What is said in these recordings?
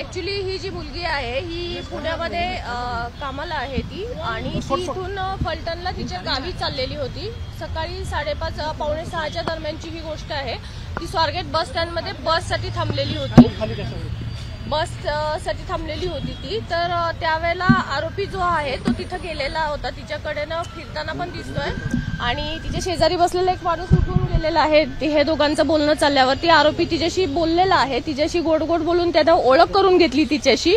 Actually ही जी मुलगी आहे ही पुण्यामध्ये कामाला आहे ती आणि ती इथून फलटणला तिच्या गावी चाललेली होती। सकाळी 5:30 पावणे 6च्या दरम्यानची ही गोष्ट आहे। ती स्वारगेट बस स्टँडमध्ये बससाठी थांबलेली होती। बससाठी थांबलेली होती ती। तर त्यावेळेला आरोपी जो आहे तो तिथे गेलेला होता, तिच्याकडेनं फिरताना पण दिसतोय आणि तिच्या शेजारी बसलेला एक माणूस उठून गेलेला आहे। हे दोघांचं बोलणं चालल्यावरती आरोपी तिच्याशी बोललेला आहे, तिच्याशी गोड गोड बोलून त्यानं ओळख करून घेतली तिच्याशी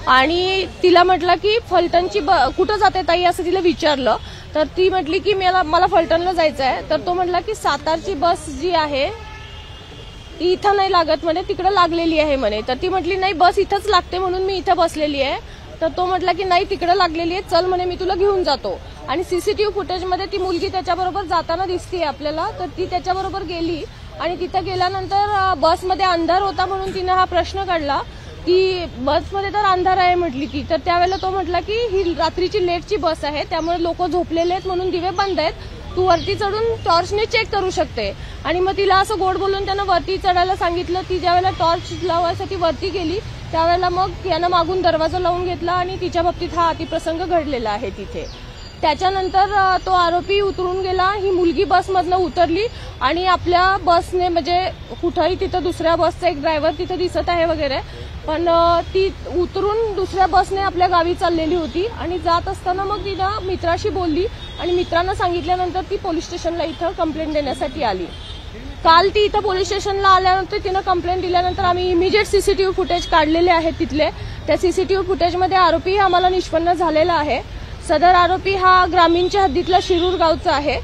आणि तिला म्हटलं की फलटणची कुठं जाते ताई असं तिला विचारलं। तर ती म्हटली की मला फलटणला जायचं आहे। तर तो म्हटला की सातारची बस जी आहे ती इथं नाही लागत म्हणे, तिकडे लागलेली आहे म्हणे। तर ती म्हटली नाही बस इथंच लागते म्हणून मी इथं बसलेली आहे। तर तो म्हटला की नाही तिकडे लागलेली आहे, चल म्हणे मी तुला घेऊन जातो। आणि सीसीटीव्ही फुटेजमध्ये ती मुलगी त्याच्याबरोबर जाताना दिसते आपल्याला। तर ती त्याच्याबरोबर गेली आणि तिथं गेल्यानंतर बसमध्ये अंधार होता म्हणून तिने हा प्रश्न काढला की बसमध्ये तर अंधार आहे म्हटली ती। तर त्यावेळेला तो म्हटला की ही रात्रीची लेटची बस आहे त्यामुळे लोक झोपलेले आहेत म्हणून दिवे बंद आहेत, तू वरती चढून टॉर्चने चेक करू शकते। आणि मग तिला असं गोड बोलून त्यानं वरती चढायला सांगितलं। ती ज्यावेळेला टॉर्च लावायसाठी वरती गेली त्यावेळेला मग यानं मागून दरवाजा लावून घेतला आणि तिच्या बाबतीत हा अतिप्रसंग घडलेला आहे तिथे। त्याच्यानंतर तो आरोपी उतरून गेला, ही मुलगी बसमधनं उतरली आणि आपल्या बसने म्हणजे कुठेही तिथं दुसऱ्या बसचा एक ड्रायव्हर तिथे दिसत आहे वगैरे, पण ती उतरून दुसऱ्या बसने आपल्या गावी चाललेली होती आणि जात असताना मग तिनं मित्राशी बोलली आणि मित्रांना सांगितल्यानंतर ती पोलीस स्टेशनला इथं कंप्लेंट देण्यासाठी आली। काल ती इथं पोलीस स्टेशनला आल्यानंतर तिनं कंप्लेंट दिल्यानंतर आम्ही इमिजिएट सीसीटीव्ही फुटेज काढलेले आहेत तिथले। त्या सीसीटीव्ही फुटेजमध्ये आरोपी आम्हाला निष्पन्न झालेला आहे। सदर आरोपी हा ग्रामीणच्या हद्दीतला शिरूर गावचा आहे।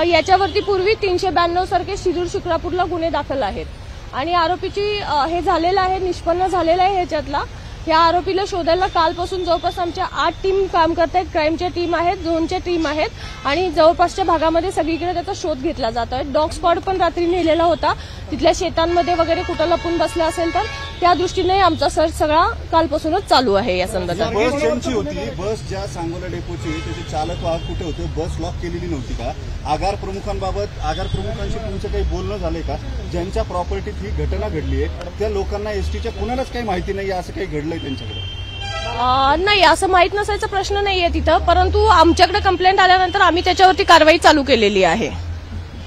याच्यावरती पूर्वी 392 सारखे शिरूर शिक्रापूरला गुन्हे दाखल आहेत आणि आरोपीची हे झालेलं आहे, निष्पन्न झालेला आहे ह्याच्यातला। या आरोपीला शोधायला कालपासून जवळपास आमच्या 8 टीम काम करत आहेत, क्राईमच्या टीम आहेत, झोनच्या टीम आहेत आणि जवळपासच्या भागामध्ये सगळीकडे त्याचा शोध घेतला जात आहे। डॉग स्क्वॉड पण रात्री नेलेला होता, तिथल्या शेतांमध्ये वगैरे कुठं लपून बसला असेल तर त्या दृष्टीने आमचा सर्च सगळा कालपासूनच चालू आहे। या संदर्भात बस ज्यांची होती, बस ज्या सांगोला डेपोची त्याचे चालक वाहक कुठे होते, बस लॉक केलेली नव्हती का? आगार प्रमुखांशी तुमचं काही बोलणं झालंय का? ज्यांच्या प्रॉपर्टीत ही घटना घडली आहे त्या लोकांना एसटीच्या कुणालाच काही माहिती नाही असं काही घडलंय त्यांच्याकडे? नाही, असं माहित नसायचा प्रश्न नाहीये तिथं, परंतु आमच्याकडे कंप्लेंट आल्यानंतर आम्ही त्याच्यावरती कारवाई चालू केलेली आहे।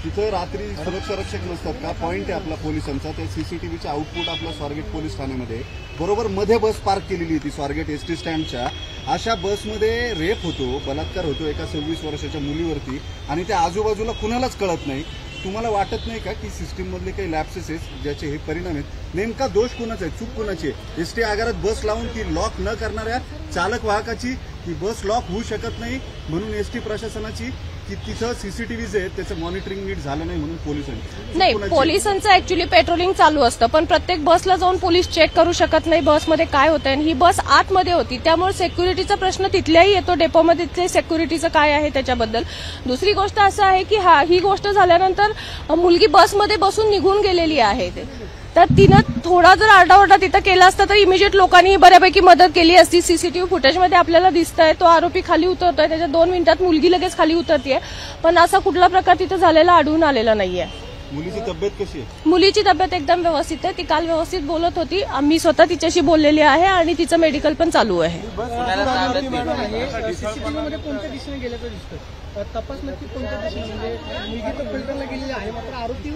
तिथं रात्री सुरक्षा रक्षक नसतात का? पॉईंट आहे आपला पोलिसांचा, त्या सीसीटीव्हीचा आउटपुट आपल्या स्वारगेट पोलीस ठाण्यामध्ये बरोबर मध्ये बस पार्क केलेली होती स्वारगेट एसटी स्टँडच्या। अशा बसमध्ये रेप होतो, बलात्कार होतो एका 26 वर्षाच्या मुलीवरती आणि त्या आजूबाजूला कुणालाच कळत नाही। तुम्हाला वाटत नाही का की सिस्टीम मधले काही लॅप्सेस आहेत ज्याचे हे परिणाम आहेत? नेमका दोष कोणाचा आहे, चूक कोणाची आहे? एसटी आगारात बस लावून ती लॉक न करणाऱ्या चालक वाहकाची, की बस लॉक होऊ शकत नाही म्हणून एसटी प्रशासनाची, की तिथं सीसीटीव्हीज आहेत त्याचं मॉनिटरिंग नीट झालं नाही म्हणून पोलिसांनी? नाही, पोलिसांचं ऍक्च्युली पेट्रोलिंग चालू असतं पण प्रत्येक बसला जाऊन पोलीस चेक करू शकत नाही बसमध्ये काय होतंय। आणि ही बस आतमध्ये होती त्यामुळे सिक्युरिटीचा प्रश्न तिथल्याही येतो, डेपोमध्ये सिक्युरिटीचं काय आहे त्याच्याबद्दल। दुसरी गोष्ट असं आहे की ही गोष्ट झाल्यानंतर मुलगी बसमध्ये बसून निघून गेलेली आहे, तर तिनं थोडा जर आरडाओरडा तिथं केला असता तर इमिजिएट लोकांनी बऱ्यापैकी मदत केली असती। सीसीटीव्ही फुटेजमध्ये आपल्याला दिसतंय तो आरोपी खाली उतरतोय, त्याच्या 2 मिनिटात मुलगी लगेच खाली उतरतीये, पण असा कुठला प्रकार तिथं झालेला आढळून आलेला नाहीये। मुलीची तब्येत कशी आहे? मुलीची तब्येत एकदम व्यवस्थित आहे, ती काल व्यवस्थित बोलत होती, आम्ही स्वतः तिच्याशी बोललेली आहे आणि तिचं मेडिकल पण चालू आहे। तपास नक्की कोणत्या दिशेने, म्हणजे मुलगी तर फलटणला गेलेली आहे मात्र आरोपी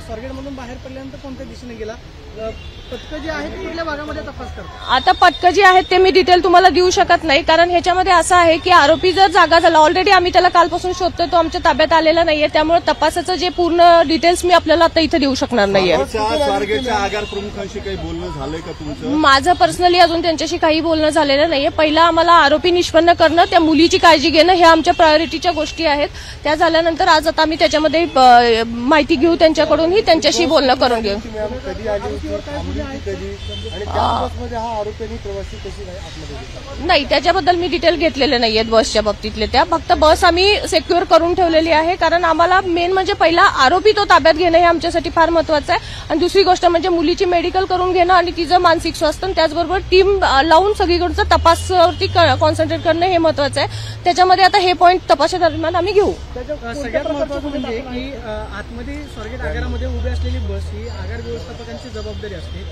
स्वारगेटमधून बाहेर पडल्यानंतर कोणत्या दिशेने गेला? पथकं जी आहेत कुठल्या भागामध्ये तपास करतात? आता पथकं जी आहेत ते मी डिटेल तुम्हाला देऊ शकत नाही, कारण ह्याच्यामध्ये असं आहे की आरोपी जर जागा झाला, ऑलरेडी आम्ही त्याला कालपासून शोधतोय, तो आमच्या ताब्यात आलेला नाहीये, त्यामुळे तपासाचं जे पूर्ण डिटेल्स मी आपल्याला आता इथं देऊ शकणार नाहीये। स्वारगेटच्या आगार प्रमुखांशी काही बोलणं झालंय का तुमचं? माझं पर्सनली अजून त्यांच्याशी काही बोलणं झालेलं नाहीये। पहिला आम्हाला आरोपी निष्पन्न करणं, त्या मुलीची काळजी घेणं हे आमच्या प्रायोरिटीच्या गोष्टी आहेत। त्या झाल्यानंतर आज आता आम्ही त्याच्यामध्ये माहिती घेऊ, त्यांच्याकडूनही त्यांच्याशी बोलणं करून घेऊ। नाही, त्याच्याबद्दल मी डिटेल घेतलेले नाहीयेत बसच्या बाबतीतले, त्या फक्त बस आम्ही सिक्युअर करून ठेवलेली आहे, कारण आम्हाला मेन म्हणजे पहिला आरोपी तो ताब्यात घेणं हे आमच्यासाठी फार महत्वाचं आहे आणि दुसरी गोष्ट म्हणजे मुलीची मेडिकल करून घेणं आणि तिचं मानसिक स्वास्थ्य, त्याचबरोबर टीम लावून सगळीकडचं तपासावरती कॉन्सन्ट्रेट करणं हे महत्वाचं आहे। त्याच्यामध्ये आता हे पॉईंट तपासाच्या दरम्यान आम्ही घेऊ. सगळ्यात महत्त्वाचं म्हणजे की आतमध्ये स्वारगेट आगारामध्ये उभी असलेली बस ही आगार व्यवस्थापकांची जबाबदारी असते.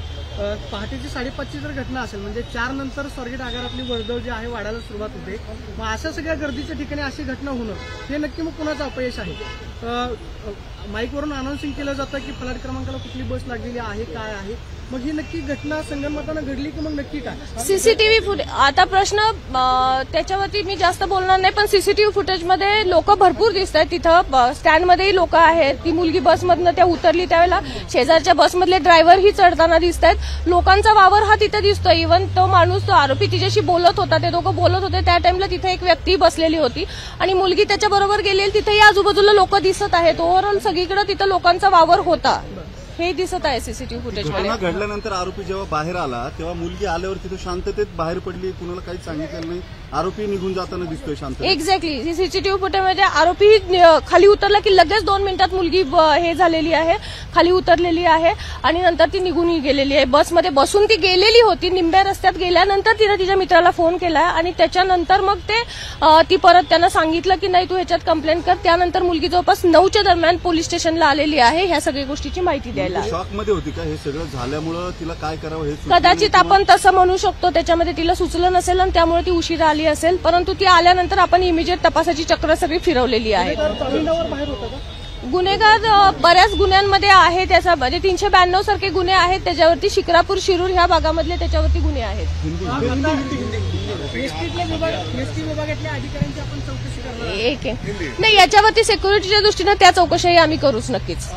पहाटेची 5:30ची जर घटना असेल म्हणजे 4 नंतर स्वारगेट आगारातली वर्दळ जी आहे वाढायला सुरुवात होते. मग अशा सगळ्या गर्दीच्या ठिकाणी अशी घटना होणं हे नक्की मग कुणाचं अपयश आहे? माईकवरून अनाउन्सिंग केलं जातं की फलाट क्रमांकाला कुठली बस लागलेली आहे, काय आहे, मग ही नक्की घटना संगनमतानं घडली की मग नक्की काय? सीसीटीव्ही फुटेज आता प्रश्न त्याच्यावरती मी जास्त बोलणार नाही, पण सीसीटीव्ही फुटेजमध्ये लोक भरपूर दिसत आहेत. तिथं स्टँडमध्येही लोक आहेत. ती मुलगी बसमधनं त्या उतरली त्यावेळेला शेजारच्या बसमधले ड्रायव्हरही चढताना दिसत आहेत. लोकांचा वावर हा तिथे दिसतोय. इव्हन तो माणूस, तो आरोपी तिच्याशी बोलत होता, ते दोघं बोलत होते त्या टाइमला तिथे एक व्यक्ती बसलेली होती आणि मुलगी त्याच्याबरोबर गेलेली. तिथेही आजूबाजूला लोक दिसत आहेत. ओव्हरऑल सगळीकडे तिथं लोकांचा वावर होता हे दिसत आहे सीसीटीव्ही फुटेजमध्ये. घटना घडल्यानंतर आरोपी जेव्हा बाहेर आला तेव्हा मुलगी आल्यावर तिथे शांततेत बाहेर पडली, कुणाला काहीच सांगितलं नाही. आरोपी निघून जाताना दिसतोय शांततेत. एक्झॅक्टली. सीसीटीव्ही फुटेजमध्ये आरोपी खाली उतरला की लगेच 2 मिनिटात मुलगी हे झालेली आहे, खाली उतरलेली आहे आणि नंतर ती निघूनही गेलेली आहे. बसमध्ये बसून ती गेलेली होती. निंब्या रस्त्यात गेल्यानंतर तिने तिच्या मित्राला फोन केला आणि त्याच्यानंतर मग ती परत त्यांना सांगितलं की नाही तू ह्याच्यात कंप्लेंट कर. त्यानंतर मुलगी जवळपास 9च्या दरम्यान पोलीस स्टेशनला आलेली आहे ह्या सगळ्या गोष्टीची माहिती द्यायला. शॉकमध्ये होती का हे सगळं झाल्यामुळं? तिला काय करावं हे कदाचित आपण तसं म्हणू शकतो. त्याच्यामध्ये तिला सुचलं नसेल आणि त्यामुळे ती उशिरा आली असेल. परंतु ती आल्यानंतर आपण इमिजिएट तपासाची चक्र सगळी फिरवलेली आहे. गुन्हेगार बऱ्याच गुन्ह्यांमध्ये आहे. त्याचा म्हणजे 392 सारखे गुन्हे आहेत त्याच्यावरती. शिक्रापूर, शिरूर ह्या भागामधले त्याच्यावरती गुन्हे आहेत. विभागातल्या अधिकाऱ्यांची आपण चौकशी करणार नाही, याच्यावरती सिक्युरिटीच्या दृष्टीनं त्या चौकशाही आम्ही करूच नक्कीच.